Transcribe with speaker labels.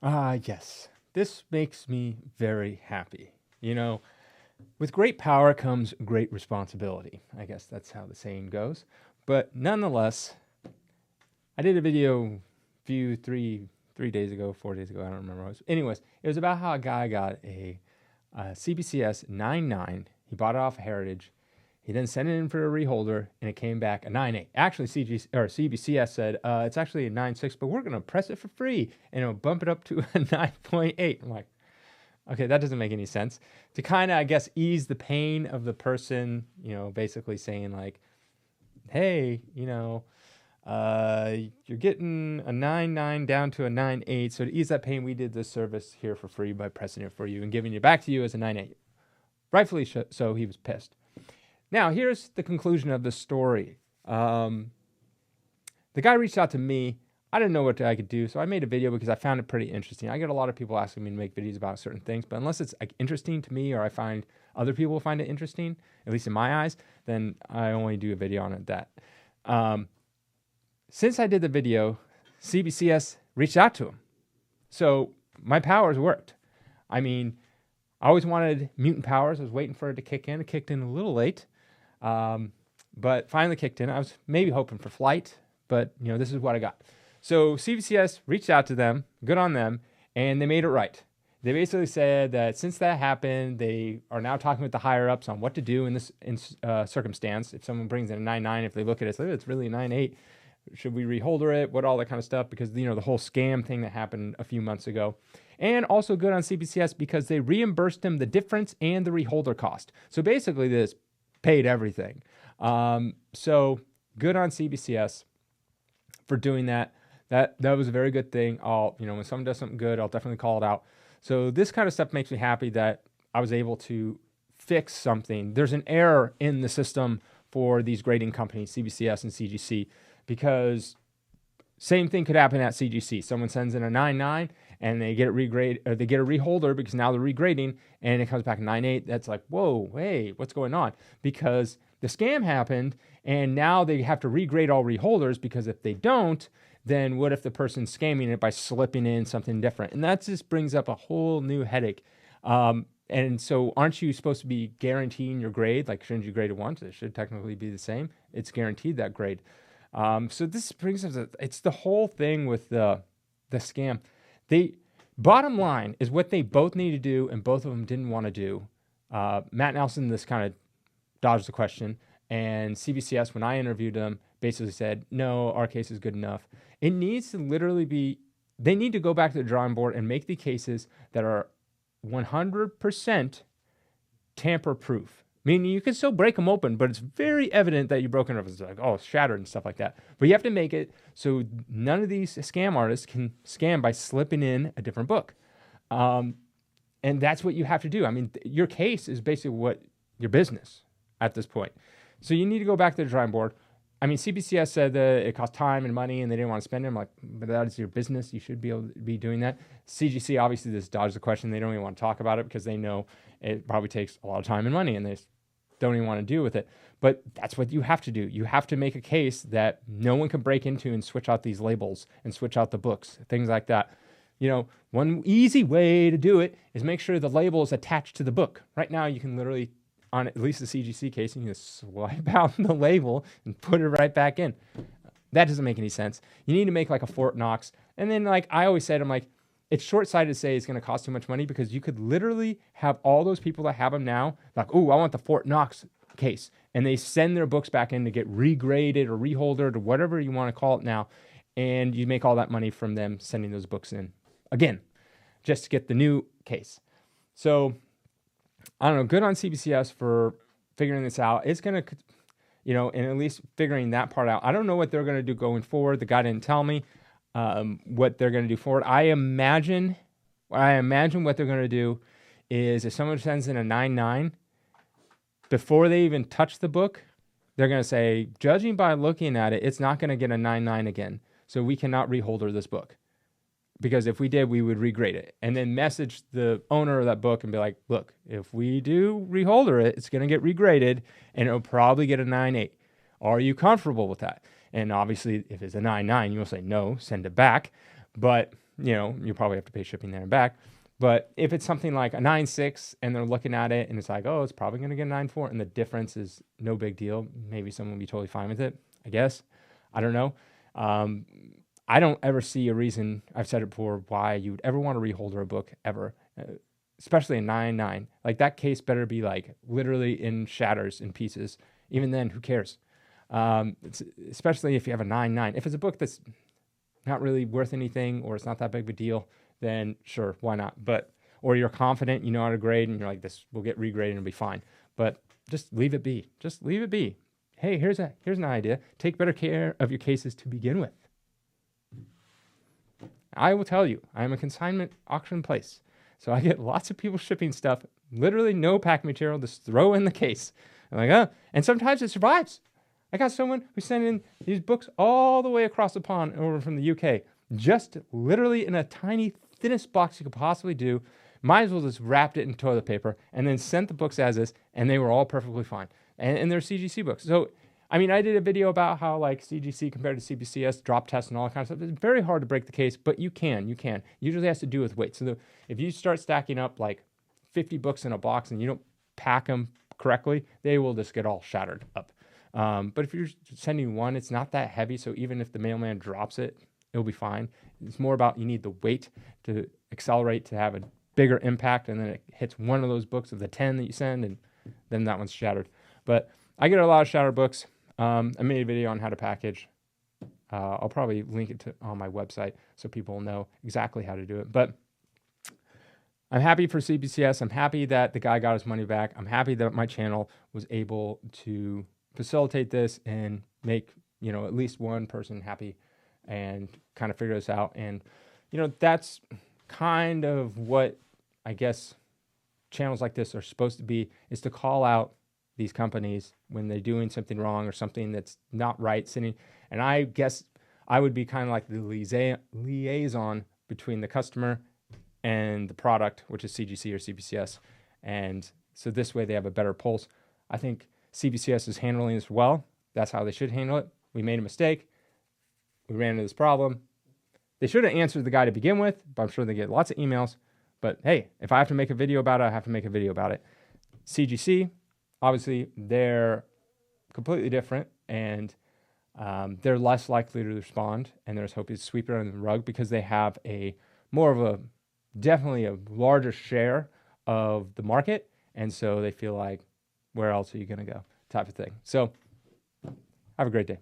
Speaker 1: Yes. This makes me very happy. You know, with great power comes great responsibility. I guess that's how the saying goes. But nonetheless, I did a video three days ago, 4 days ago. I don't remember what it was. Anyways, it was about how a guy got a CBCS 9.9. He bought it off of Heritage. He then sent it in for a reholder, and it came back a 9.8. Actually, CBCS said it's actually a 9.6, but we're going to press it for free, and it'll bump it up to a 9.8. I'm like, okay, that doesn't make any sense. To kind of, I guess, ease the pain of the person, basically saying like, hey, you're getting a 9.9 down to a 9.8. So to ease that pain, we did this service here for free by pressing it for you and giving it back to you as a 9.8. Rightfully so, he was pissed. Now, here's the conclusion of the story. The guy reached out to me. I didn't know what I could do, so I made a video because I found it pretty interesting. I get a lot of people asking me to make videos about certain things, but unless it's like interesting to me or I find other people find it interesting, at least in my eyes, then I only do a video on it. Since I did the video, CBCS reached out to him. So my powers worked. I mean, I always wanted mutant powers. I was waiting for it to kick in. It kicked in a little late, but finally kicked in. I was maybe hoping for flight, but this is what I got. So CBCS reached out to them, good on them, and they made it right. They basically said that since that happened, they are now talking with the higher ups on what to do in this circumstance. If someone brings in a 9.9, if they look at it, say, it's really a 9.8, should we reholder it? What all that kind of stuff? Because the whole scam thing that happened a few months ago. And also good on CBCS because they reimbursed them the difference and the reholder cost. So basically this paid everything. So good on CBCS for doing that. That was a very good thing. When someone does something good, I'll definitely call it out. So this kind of stuff makes me happy that I was able to fix something. There's an error in the system for these grading companies, CBCS and CGC, because same thing could happen at CGC. Someone sends in a 9.9 and they get it regraded, or they get a reholder because now they're regrading and it comes back 9.8. That's like, whoa, hey, what's going on? Because the scam happened and now they have to regrade all reholders, because if they don't, then what if the person's scamming it by slipping in something different? And that just brings up a whole new headache. And so aren't you supposed to be guaranteeing your grade? Like, shouldn't you grade it once? It should technically be the same. It's guaranteed, that grade. So this brings us, it's the whole thing with the scam. Bottom line is what they both need to do, and both of them didn't want to do. Matt Nelson, this kind of dodged the question, and CBCS, when I interviewed them, basically said, no, our case is good enough. It needs to literally be, they need to go back to the drawing board and make the cases that are 100% tamper-proof. Meaning you can still break them open, but it's very evident that you broke it up. It's like, it's shattered and stuff like that. But you have to make it so none of these scam artists can scam by slipping in a different book. And that's what you have to do. I mean, your case is basically what your business at this point. So you need to go back to the drawing board. I mean, CBCS said that it cost time and money and they didn't want to spend it. I'm like, but that is your business. You should be able to be doing that. CGC, obviously, this dodged the question. They don't even want to talk about it because they know it probably takes a lot of time and money and they don't even want to deal with it. But that's what you have to do. You have to make a case that no one can break into and switch out these labels and switch out the books, things like that. One easy way to do it is make sure the label is attached to the book. Right now, you can literally, on at least the CGC case, you can just swipe out the label and put it right back in. That doesn't make any sense. You need to make like a Fort Knox. And then, like I always said, I'm like, it's short-sighted to say it's going to cost too much money, because you could literally have all those people that have them now, like, I want the Fort Knox case. And they send their books back in to get regraded or reholdered or whatever you want to call it now. And you make all that money from them sending those books in. Again, just to get the new case. So, I don't know, good on CBCS for figuring this out. It's going to, and at least figuring that part out. I don't know what they're going to do going forward. The guy didn't tell me what they're going to do forward. I imagine what they're going to do is if someone sends in a 9.9, before they even touch the book, they're going to say, judging by looking at it, it's not going to get a 9.9 again. So we cannot reholder this book. Because if we did, we would regrade it. And then message the owner of that book and be like, look, if we do reholder it, it's going to get regraded and it'll probably get a 9.8. Are you comfortable with that? And obviously, if it's a 9.9, you'll say no, send it back. But you probably have to pay shipping there and back. But if it's something like a 9.6 and they're looking at it and it's like, oh, it's probably going to get a 9.4 and the difference is no big deal, maybe someone will be totally fine with it, I guess. I don't know. I don't ever see a reason, I've said it before, why you would ever want to reholder a book ever, especially a 9.9. Like that case better be like literally in shatters, in pieces. Even then, who cares? Especially if you have a 9.9. If it's a book that's not really worth anything or it's not that big of a deal, then sure, why not? Or you're confident, you know how to grade and you're like, this will get regraded and it'll be fine. But just leave it be. Just leave it be. Hey, here's an idea. Take better care of your cases to begin with. I will tell you, I am a consignment auction place. So I get lots of people shipping stuff, literally no pack material, just throw in the case. I'm like, oh, and sometimes it survives. I got someone who sent in these books all the way across the pond over from the UK, just literally in a tiny, thinnest box you could possibly do. Might as well just wrapped it in toilet paper and then sent the books as is, and they were all perfectly fine. And they're CGC books. So, I mean, I did a video about how like CGC compared to CBCS, drop tests and all that kind of stuff. It's very hard to break the case, but you can. Usually has to do with weight. So if you start stacking up like 50 books in a box and you don't pack them correctly, they will just get all shattered up. But if you're sending one, it's not that heavy. So even if the mailman drops it, it'll be fine. It's more about you need the weight to accelerate to have a bigger impact. And then it hits one of those books of the 10 that you send, and then that one's shattered. But I get a lot of shattered books. I made a video on how to package. I'll probably link it on my website so people know exactly how to do it. But I'm happy for CBCS. I'm happy that the guy got his money back. I'm happy that my channel was able to facilitate this and make, at least one person happy and kind of figure this out. And, that's kind of what I guess channels like this are supposed to be, is to call out these companies when they're doing something wrong or something that's not right. And I guess I would be kind of like the liaison between the customer and the product, which is CGC or CBCS. And so this way they have a better pulse. I think CBCS is handling this well. That's how they should handle it. We made a mistake. We ran into this problem. They should have answered the guy to begin with, but I'm sure they get lots of emails. But hey, if I have to make a video about it, I have to make a video about it. CGC, obviously, they're completely different, and they're less likely to respond, and there's hope to sweep it under the rug because they have definitely a larger share of the market, and so they feel like, where else are you going to go, type of thing. So have a great day.